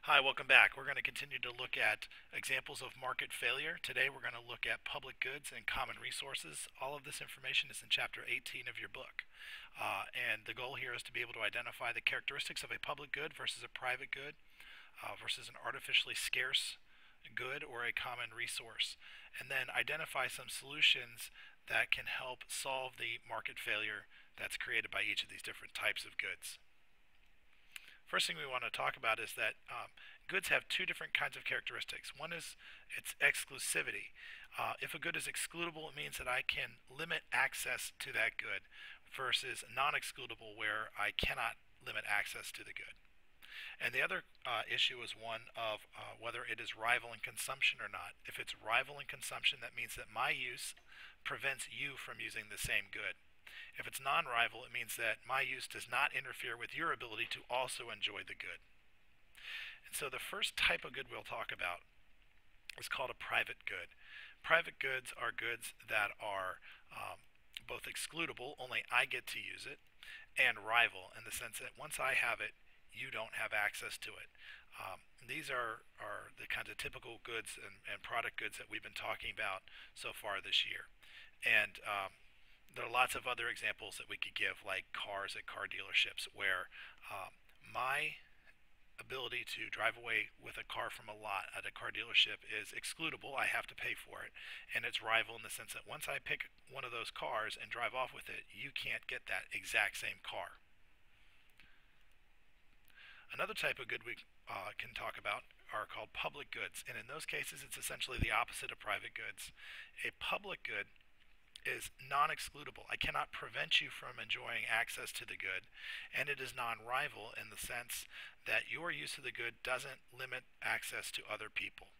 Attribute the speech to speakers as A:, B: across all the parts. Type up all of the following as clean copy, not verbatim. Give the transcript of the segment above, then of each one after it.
A: Hi, welcome back. We're going to continue to look at examples of market failure. Today we're going to look at public goods and common resources. All of this information is in chapter 18 of your book. And the goal here is to be able to identify the characteristics of a public good versus a private good versus an artificially scarce good or a common resource. And then identify some solutions that can help solve the market failure that's created by each of these different types of goods. First thing we want to talk about is that goods have two different kinds of characteristics. One is its exclusivity. If a good is excludable, it means that I can limit access to that good versus non-excludable where I cannot limit access to the good. And the other issue is one of whether it is rival in consumption or not. If it's rival in consumption, that means that my use prevents you from using the same good. If it's non-rival, it means that my use does not interfere with your ability to also enjoy the good. And so the first type of good we'll talk about is called a private good. Private goods are goods that are both excludable, only I get to use it, and rival in the sense that once I have it, you don't have access to it. These are the kinds of typical goods and product goods that we've been talking about so far this year. And there are lots of other examples that we could give, like cars at car dealerships, where my ability to drive away with a car from a lot at a car dealership is excludable. I have to pay for it. And it's rival in the sense that once I pick one of those cars and drive off with it, you can't get that exact same car. Another type of good we can talk about are called public goods. And in those cases, it's essentially the opposite of private goods. A public good is non-excludable. I cannot prevent you from enjoying access to the good, and it is non-rival in the sense that your use of the good doesn't limit access to other people.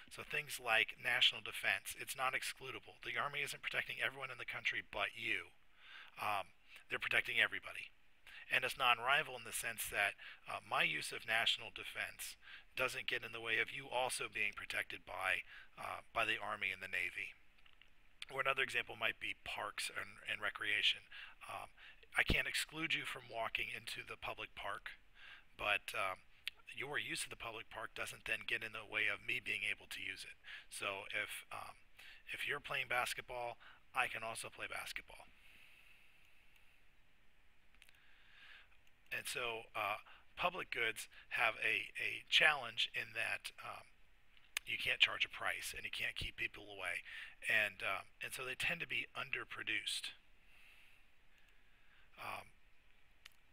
A: So things like national defense, it's not excludable. The Army isn't protecting everyone in the country but you. They're protecting everybody. And it's non-rival in the sense that my use of national defense doesn't get in the way of you also being protected by the Army and the Navy. Or another example might be parks and recreation. I can't exclude you from walking into the public park, but your use of the public park doesn't then get in the way of me being able to use it. So if you're playing basketball, I can also play basketball. And so public goods have a challenge in that you can't charge a price and you can't keep people away, and so they tend to be underproduced. Um,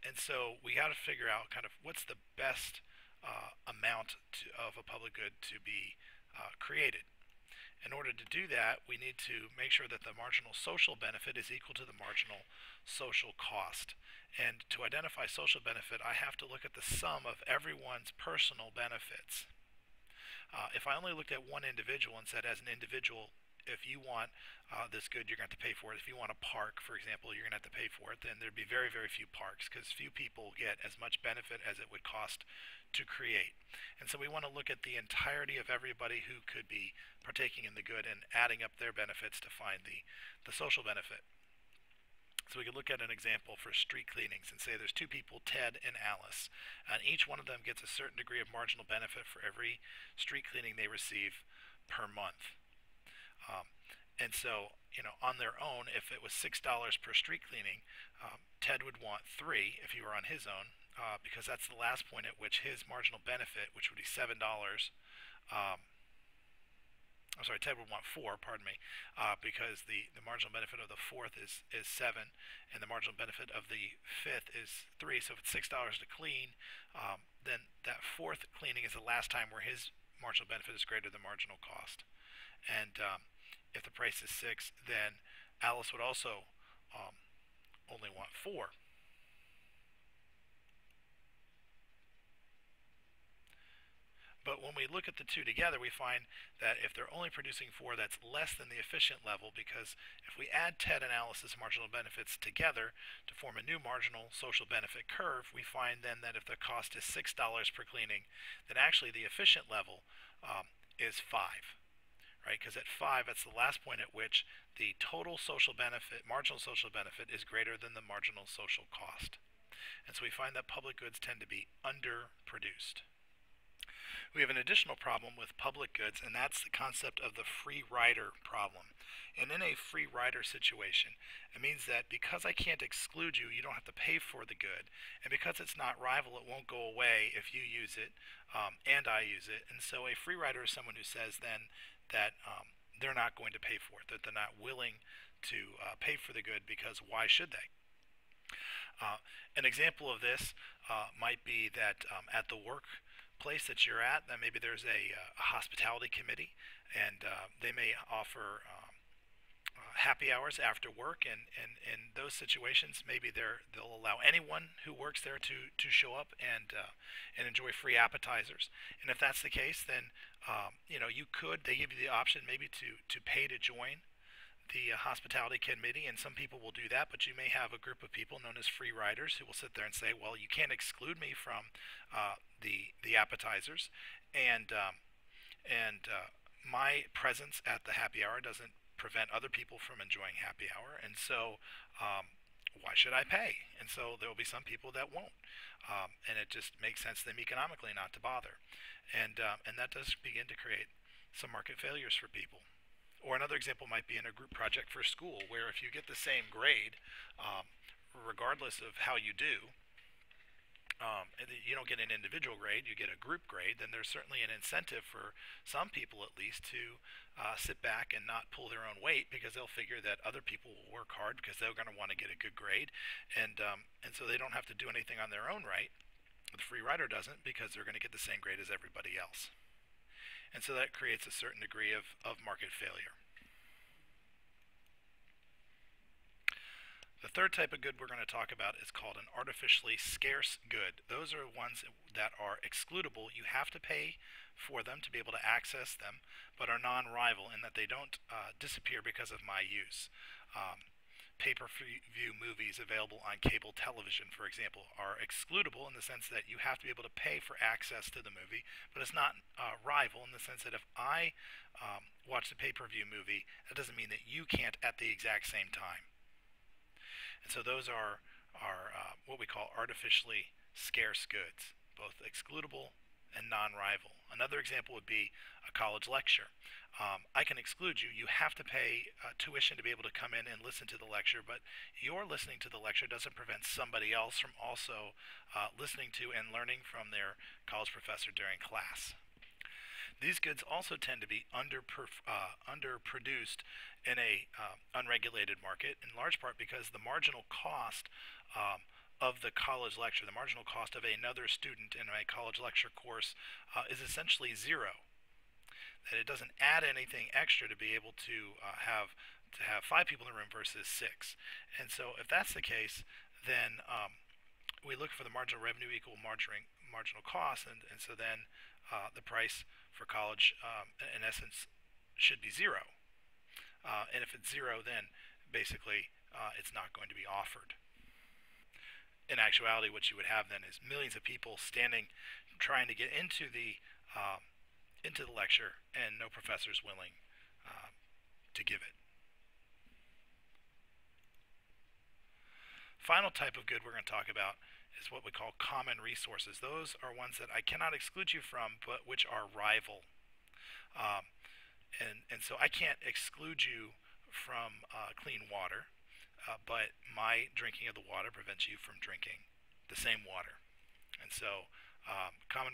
A: and so we got to figure out kind of what's the best amount of a public good to be created. In order to do that, we need to make sure that the marginal social benefit is equal to the marginal social cost. And to identify social benefit, I have to look at the sum of everyone's personal benefits. If I only looked at one individual and said, as an individual, if you want this good, you're going to have to pay for it. If you want a park, for example, you're going to have to pay for it. Then there'd be very, very few parks because few people get as much benefit as it would cost to create. And so we want to look at the entirety of everybody who could be partaking in the good and adding up their benefits to find the social benefit. So we could look at an example for street cleanings and say there's two people, Ted and Alice, and each one of them gets a certain degree of marginal benefit for every street cleaning they receive per month. And so, on their own, if it was $6 per street cleaning, Ted would want three if he were on his own, because that's the last point at which his marginal benefit, which would be $7, I'm sorry, Ted would want four, pardon me, because the marginal benefit of the fourth is seven, and the marginal benefit of the fifth is three. So if it's $6 to clean, then that fourth cleaning is the last time where his marginal benefit is greater than marginal cost. And if the price is six, then Alice would also only want four. But when we look at the two together, we find that if they're only producing four, that's less than the efficient level, because if we add Ted and Alice's marginal benefits together to form a new marginal social benefit curve, we find then that if the cost is $6 per cleaning, then actually the efficient level is 5. Right? Because at 5, that's the last point at which the total social benefit, marginal social benefit, is greater than the marginal social cost. And so we find that public goods tend to be underproduced. We have an additional problem with public goods, and that's the concept of the free rider problem. And in a free rider situation, it means that because I can't exclude you, you don't have to pay for the good. And because it's not rival, it won't go away if you use it and I use it. And so a free rider is someone who says then that they're not going to pay for it, that they're not willing to pay for the good because why should they? An example of this might be that at the workplace that you're at, that maybe there's a hospitality committee, and they may offer happy hours after work, and in those situations, maybe they'll allow anyone who works there to show up and enjoy free appetizers. And if that's the case, then they give you the option maybe to pay to join the hospitality committee, and some people will do that, but you may have a group of people known as free riders who will sit there and say, well, you can't exclude me from the appetizers, and my presence at the happy hour doesn't prevent other people from enjoying happy hour, and so why should I pay? And so there will be some people that won't, and it just makes sense to them economically not to bother, and that does begin to create some market failures for people. Or another example might be in a group project for school, where if you get the same grade, regardless of how you do, and you don't get an individual grade, you get a group grade, then there's certainly an incentive for some people at least to sit back and not pull their own weight, because they'll figure that other people will work hard because they're going to want to get a good grade, and so they don't have to do anything on their own right. The free rider doesn't, because they're going to get the same grade as everybody else. And so that creates a certain degree of market failure. The third type of good we're going to talk about is called an artificially scarce good. Those are ones that are excludable. You have to pay for them to be able to access them, but are non-rival in that they don't disappear because of my use. Pay-per-view movies available on cable television, for example, are excludable in the sense that you have to be able to pay for access to the movie, but it's not rival in the sense that if I watch the pay-per-view movie, that doesn't mean that you can't at the exact same time. And so those are what we call artificially scarce goods, both excludable and non-rival. Another example would be a college lecture. I can exclude you. You have to pay tuition to be able to come in and listen to the lecture, but your listening to the lecture doesn't prevent somebody else from also listening to and learning from their college professor during class. These goods also tend to be underproduced in a unregulated market, in large part because the marginal cost of the college lecture, the marginal cost of another student in a college lecture course is essentially zero. That it doesn't add anything extra to be able to have 5 people in the room versus 6. And so if that's the case, then we look for the marginal revenue equal marginal cost, and so then the price for college, in essence, should be zero. And if it's zero, then basically it's not going to be offered. In actuality, what you would have then is millions of people standing, trying to get into the lecture, and no professor is willing to give it. Final type of good we're going to talk about is what we call common resources. Those are ones that I cannot exclude you from, but which are rival. And so I can't exclude you from clean water, but my drinking of the water prevents you from drinking the same water. And so common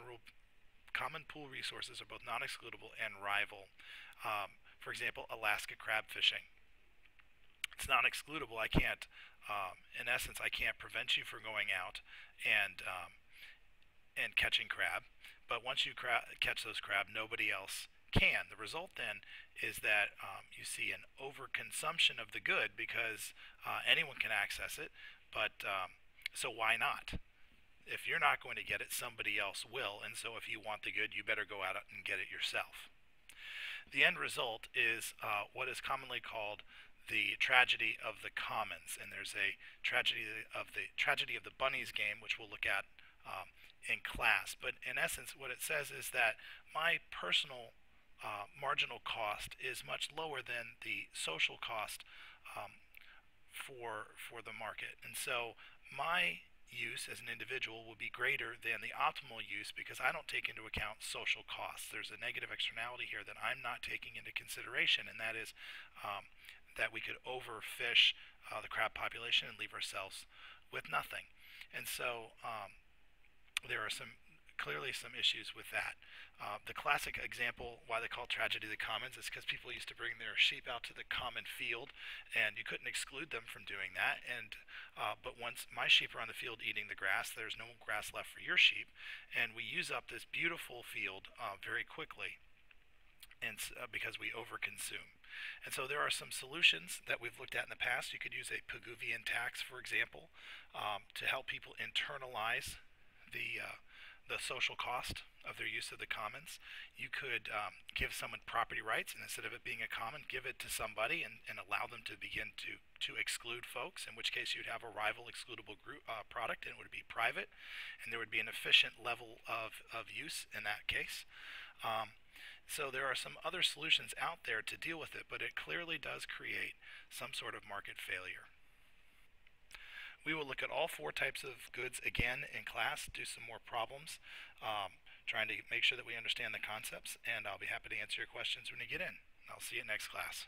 A: pool resources are both non-excludable and rival. For example, Alaska crab fishing. It's non-excludable. I can't, in essence, I can't prevent you from going out and catching crab. But once you catch those crab, nobody else can. The result then is that you see an overconsumption of the good because anyone can access it. But so why not? If you're not going to get it, somebody else will. And so if you want the good, you better go out and get it yourself. The end result is what is commonly called the tragedy of the commons, and there's a tragedy of the bunnies game, which we'll look at in class. But in essence, what it says is that my personal marginal cost is much lower than the social cost for the market, and so my use as an individual will be greater than the optimal use because I don't take into account social costs. There's a negative externality here that I'm not taking into consideration, and that is that we could overfish the crab population and leave ourselves with nothing. And so there are clearly some issues with that. The classic example why they call tragedy of the commons is because people used to bring their sheep out to the common field, and you couldn't exclude them from doing that. And but once my sheep are on the field eating the grass, there's no grass left for your sheep, and we use up this beautiful field very quickly, and because we overconsume. And so there are some solutions that we've looked at in the past. You could use a Pigouvian tax, for example, to help people internalize the uh, the social cost of their use of the commons. You could give someone property rights, and instead of it being a common, give it to somebody and allow them to begin to exclude folks, in which case you'd have a rival excludable group, product, and it would be private, and there would be an efficient level of use in that case. So there are some other solutions out there to deal with it, but it clearly does create some sort of market failure. We will look at all four types of goods again in class, do some more problems, trying to make sure that we understand the concepts, and I'll be happy to answer your questions when you get in. I'll see you next class.